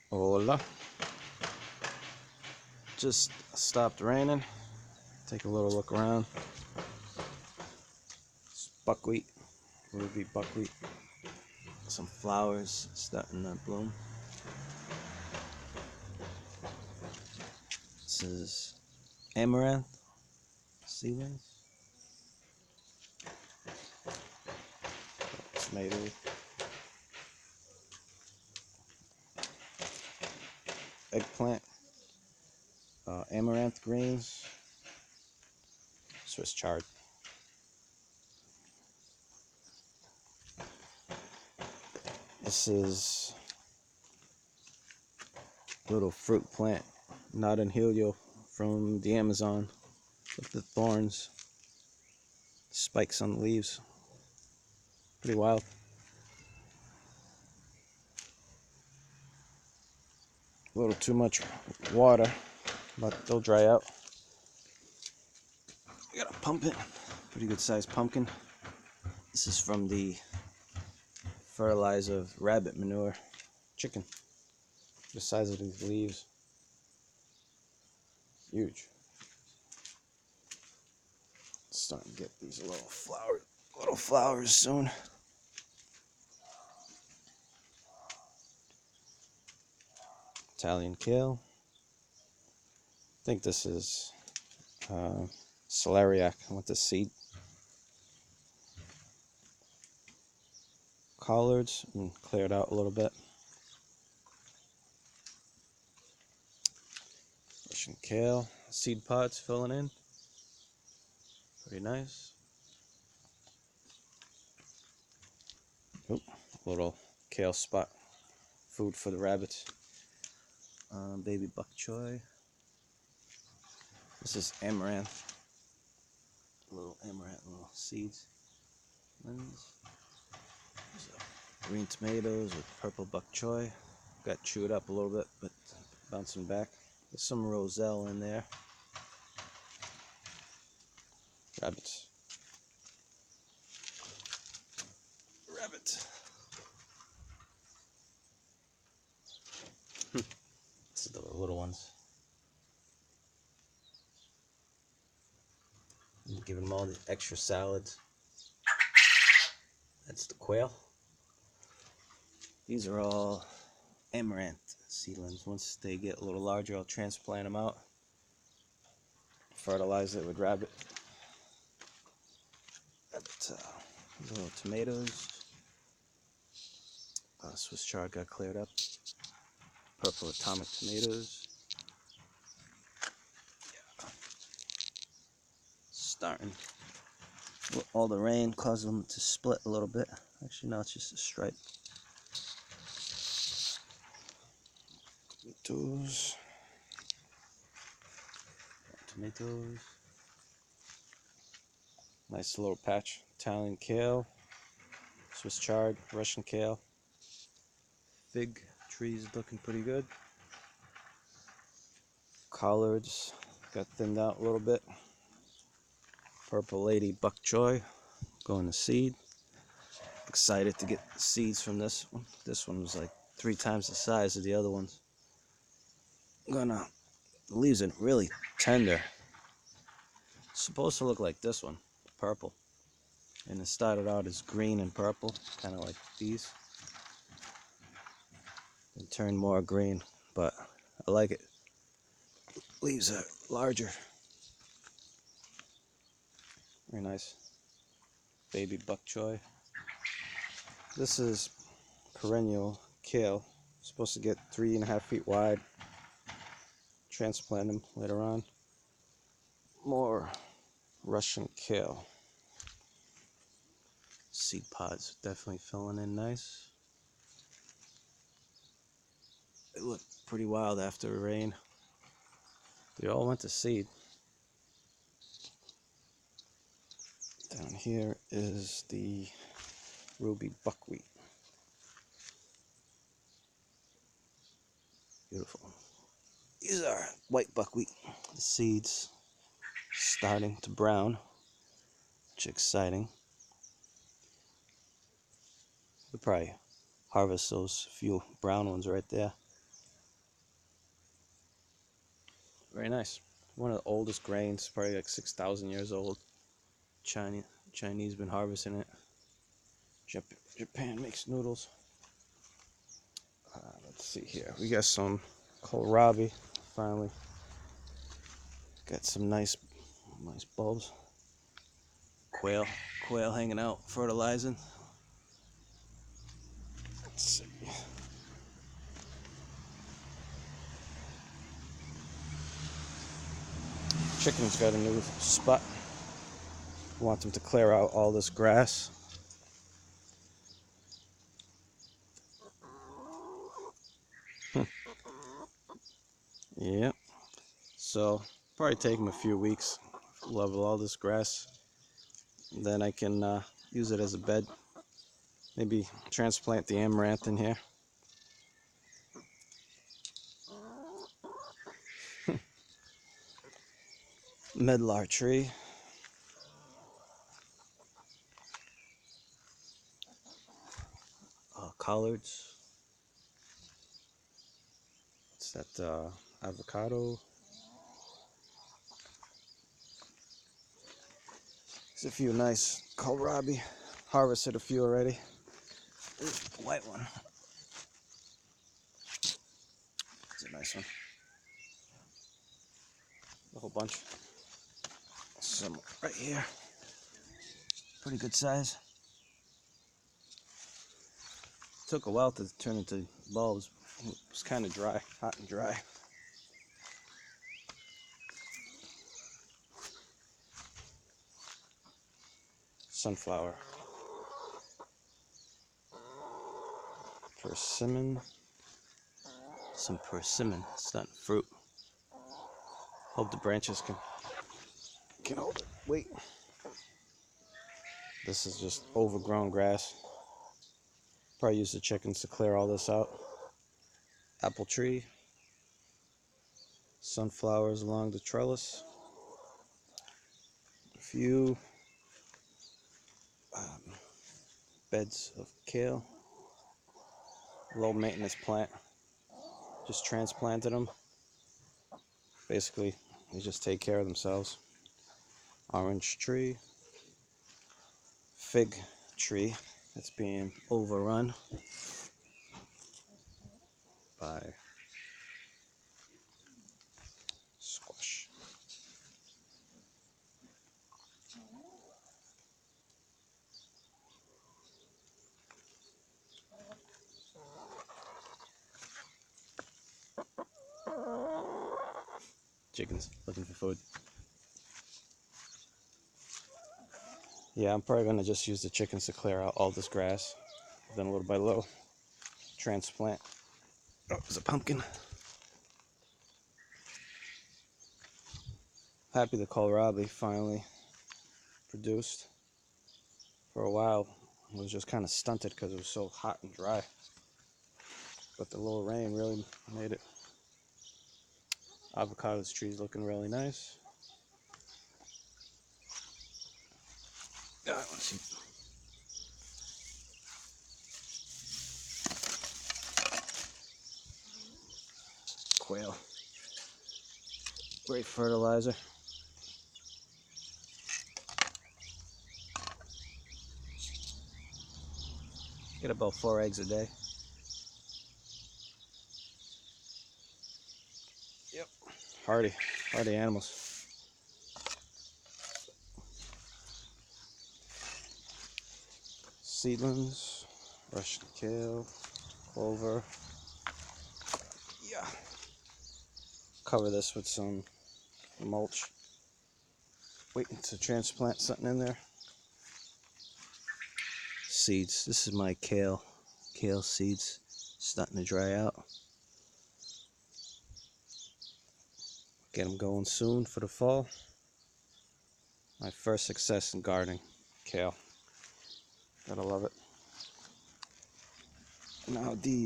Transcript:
Hola. Just stopped raining. Take a little look around. It's buckwheat, ruby buckwheat. Some flowers starting to bloom. This is amaranth seedlings. Tomato. Eggplant. Amaranth greens. Swiss chard. This is a little fruit plant, not in helio, from the Amazon, with the thorns, spikes on the leaves. Pretty wild. A little too much water, but they'll dry out. I got a pumpkin, pretty good sized pumpkin. This is from the fertilizer of rabbit manure, chicken. The size of these leaves, huge. Starting to get these little flowers soon. Italian kale. I think this is celeriac with the seed. Collards, cleared out a little bit. Russian kale, seed pods filling in. Pretty nice. Oop, little kale spot. Food for the rabbits. Baby bok choy. This is amaranth. Little amaranth, little seeds. Green tomatoes with purple bok choy. Got chewed up a little bit, but bouncing back. There's some roselle in there. Rabbits. Rabbit. This is the little ones. I'm giving them all the extra salads. That's the quail. These are all amaranth seedlings. Once they get a little larger, I'll transplant them out. Fertilize it with rabbit. Little tomatoes. Swiss chard got cleared up. Purple atomic tomatoes. Yeah. Starting. All the rain caused them to split a little bit. Actually, now it's just a stripe. Tomatoes. Nice little patch. Italian kale. Swiss chard. Russian kale. Fig trees looking pretty good. Collards got thinned out a little bit. Purple lady bok choy going to seed. Excited to get seeds from this one. This one was like 3 times the size of the other ones. The leaves are really tender. It's supposed to look like this one, purple. And it started out as green and purple, kind of like these. It turned more green, but I like it. Leaves are larger. Very nice. Baby bok choy. This is perennial kale. Supposed to get 3.5 feet wide. Transplant them later on. More Russian kale. Seed pods definitely filling in nice. They look pretty wild after the rain. They all went to seed. Down here is the ruby buckwheat. Beautiful. These are white buckwheat. The seeds starting to brown, which is exciting. We'll probably harvest those few brown ones right there. Very nice. One of the oldest grains, probably like 6,000 years old. Chinese been harvesting it. Japan makes noodles. Let's see here. We got some kohlrabi. Finally got some nice bulbs. Quail hanging out, fertilizing. Let's see. Chicken's got a new spot. Want them to clear out all this grass. Yep. So probably take them a few weeks. Level all this grass. Then I can use it as a bed. Maybe transplant the amaranth in here. Medlar tree. Collards. What's that? Avocado. There's a few nice kohlrabi. Harvested a few already. There's a white one. It's a nice one. A whole bunch. Some right here. Pretty good size. Took a while to turn into bulbs. It was kind of dry, hot and dry. Sunflower. Persimmon. Some persimmon. It's not fruit. Hope the branches can hold it. Wait. This is just overgrown grass. Probably use the chickens to clear all this out. Apple tree. Sunflowers along the trellis. A few beds of kale. Low maintenance plant. Just transplanted them. Basically, they just take care of themselves. Orange tree. Fig tree that's being overrun by squash. Chickens looking for food. Yeah, I'm probably gonna just use the chickens to clear out all this grass. Then little by little, transplant. Oh, there's a pumpkin. Happy the kohlrabi finally produced. For a while, it was just kind of stunted because it was so hot and dry. But the little rain really made it. Avocados tree's looking really nice. Let's see. Quail. Great fertilizer. Get about 4 eggs a day. Yep. Hardy animals. Seedlings, Russian kale, clover. Yeah. Cover this with some mulch. Waiting to transplant something in there. Seeds. This is my kale seeds. Starting to dry out. Get them going soon for the fall. My first success in gardening. Kale. Gotta love it. Now these.